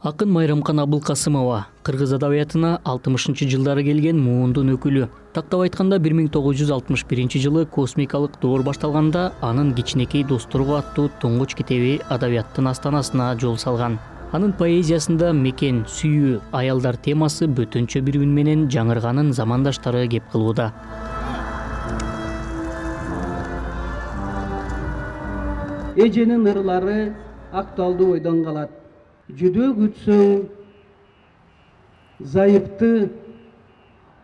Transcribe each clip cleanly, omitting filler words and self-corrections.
Акын Майрамкан Абылкасымова кыргыз адабиятына 60-жылдары келген муундун өкүлү. Тактап айтканда 1961-жылы космикалык доор башталганда анын Кичинекей досторго аттуу туңгуч китеби адабияттын астанасына жол салган. Анын поэзиясында мекен, сүйүү, аялдар темасы бөтөнчө бир үн менен жаңырганын замандаштары кеп кылууда. Эженин ырлары актуалдуу ойдон калат. Жүдө күтсөң зайыпты,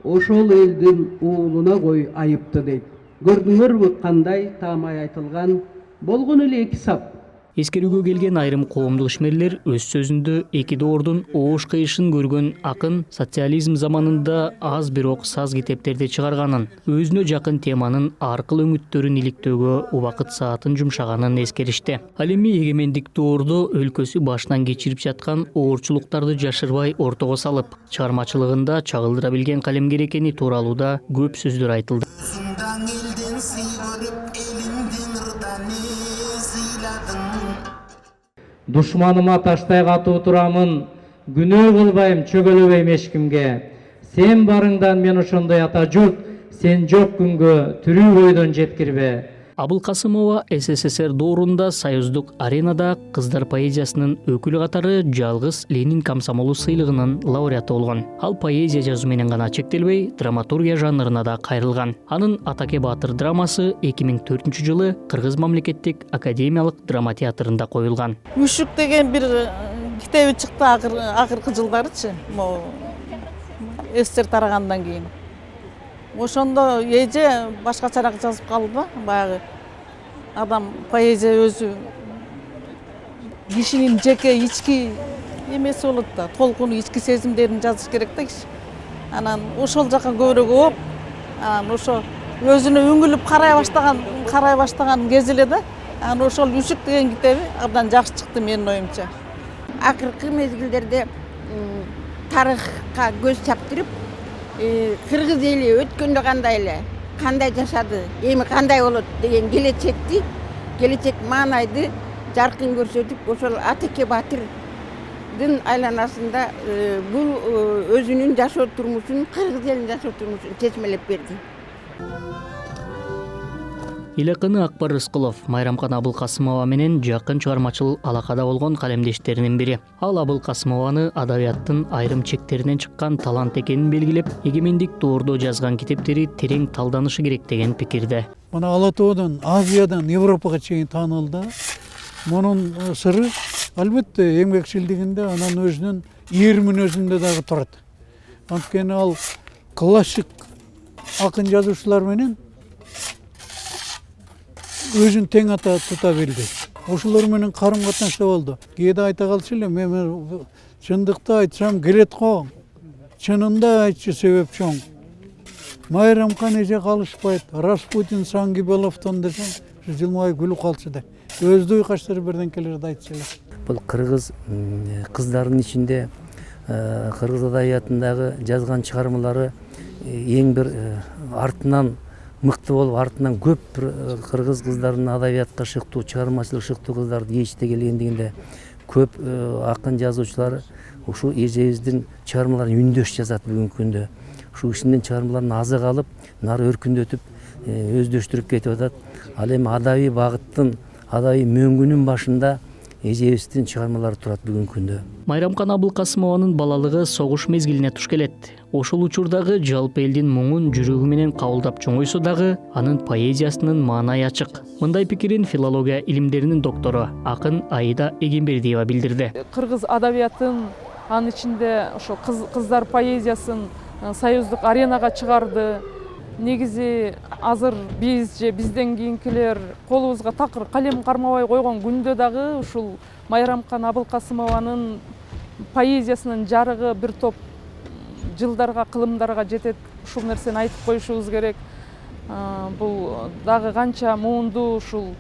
ошол элдин уулуна кой айыпты дейт. Көрдүңөрбү кандай таамай айтылган, болгон эле эки сап. Эскерүүгө келген айрым коомдук ишмерлер өз сөзүндө эки доордун оош кыйышын көргөн акын социализм заманында аз бирок саз китептерди чыгарганын, өзүнө жакын теманын аркыл өңүттөрүн иликтөөгө убакыт саатын жумшаганын эскеришти. Ал эми эгемендик доордо өлкөсү башынан кечирип жаткан оорчулуктарды жашырбай ортого салып, чыгармачылыгында чагылдыра билген калемгер экени тууралуу да көп сөздөр айтылды. Душманыма таштай катуу турамын, күнөө кылбайм, чөгөлөбөйм эчкимге. Сен барыңдан мен ошондой ата журт, сен жок күнгө тирүү бойдон жеткирбе. Абылкасымова СССР доорунда союздук аренада кыздар поэзиясынын өкүлү катары жалгыз Ленин комсомолу сыйлыгынын лауреаты болгон. Ал поэзия жазуу менен гана чектелбей, драматургия жанрына да кайрылган. Анын Атаке Баатыр драмасы 2004-жылы Кыргыз мамлекеттик академиялык драма театрында коюлган. Үшүк деген бир китеби чыкты акыркы жылдарычы, эстер тарагандан кийин. Ошондо эже башкачараак жазып калды, баягы адам поэзия өзү кишинин жеке ички эмеси болот да, толкуну ички сезимдерин жазыш керек да киши. Анан ошол жака көбүрөөк ооп, анан ошо өзүнө үңүлүп карай баштаган кез эле да. Анан ошол Үшүк деген китеби абдан жакшы чыкты менин оюмча. Акыркы мезгилдерде тарыхка көз чаптырып, кыргыз эли өткөндө кандай жашады, эми кандай болот деген келечек маанайды жаркын көрсөтүп, ошол Атаке Баатырдын айланасында бул өзүнүн жашоо турмушун, кыргыз элинин жашоо турмушун чечмелеп берди. Эл акыны Акбар Рыскулов Майрамкан Абылкасымова менен жакын чыгармачыл алакада болгон калемдештеринин бири. Ал Абылкасымованы адабияттын айрым чектеринен чыккан талант экенин белгилеп, эгемендик доордо жазган китептери терең талданышы керек деген пикирде. Мына Ала Тоодон, Азиядан Европага чейин таанылды. Мунун сыры албетте эмгекчилдигинде, анан өзүнүн эр мүнөзүндө дагы турат. Анткени ал классик акын жазуучулар менен өзүн тең ата тута билди. Ошолор менен карым катнашта болду. Кээде айта калчу эле, мен чындыкты айтсам келет го. Чынында айтчы себеп чоң. Майрамкан эже калышпайт. Распутин Сангибеловдон десем, жылмайып күлүп калчу да. Өздүү каштары бирденкелерди айтчу эле. Бул кыргыз кыздардын ичинде кыргыз адабиятындагы жазган чыгармалары эң бир артынан мыкты болуп, артынан көп кыргыз кыздарынын адабиятка шыктуу, чыгармачылык шыктуу кыздарды ээчте келгендигинде көп акын жазуучулар ушул эжебиздин чыгармаларын үндөш жазат бүгүнкү күндө. Ушул кишинин чыгармаларын азык алып, нары өркүндөтүп, өздөштүрүп кетип атат. Ал эми адабий багыттын, адабий мөңгүнүн башында эжебиздин чыгармалары турат бүгүнкү күндө. Майрамкан Абылкасымованын балалыгы согуш мезгилине туш келет. Ошол учурдагы жалпы элдин муңун жүрөгү менен кабылдап чоңойсо дагы, анын поэзиясынын маанайы ачык. Мындай пикирин филология илимдеринин доктору акын Аида Эгембердиева билдирди. Кыргыз адабиятын, анын ичинде ошо кыздар поэзиясын союздук аренага чыгарды. Негизи азыр биз же бизден кийинкилер колубузга такыр калем кармабай койгон күндө дагы ушул Майрамкан Абылкасымованын поэзиясынын жарыгы бир топ жылдарга, кылымдарга жетет. Ушул нерсени айтып коюшубуз керек. Бул дагы канча муунду ушул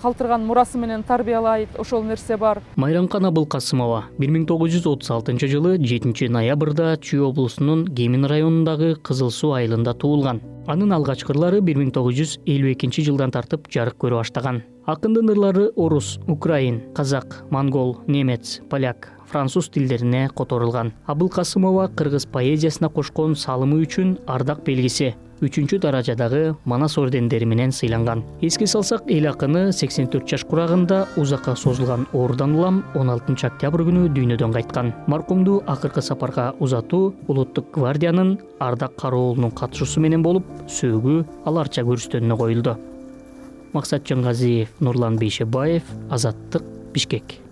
калтырган мурасы менен тарбиялайт, ошол нерсе бар. Майрамкан Абылкасымова 1936-жылы 7-ноябрда Чүй облусунун Кемин районундагы Кызыл Суу айылында туулган. Анын алгачкы ырлары 1952-жылдан тартып жарык көрө баштаган. Акындын ырлары орус, украин, казак, монгол, немец, поляк, француз тилдерине которулган. Абылкасымова кыргыз поэзиясына кошкон салымы үчүн ардак белгиси 3 даражадагы Манас ордендери менен сыйланган. Эске салсак, эл акыны 84 жаш курагында узакка созулган оорудан улам 16 октябрь күнү дүйнөдөн кайткан. Маркумду акыркы сапарга узатуу Улуттук гвардиянын ардак кароолунун катышуусу менен болуп, сөөгү аларча көрүстөнүнө коюлду. Максат Жангазиев, Нурлан Бейшебаев, Азаттык, Бишкек.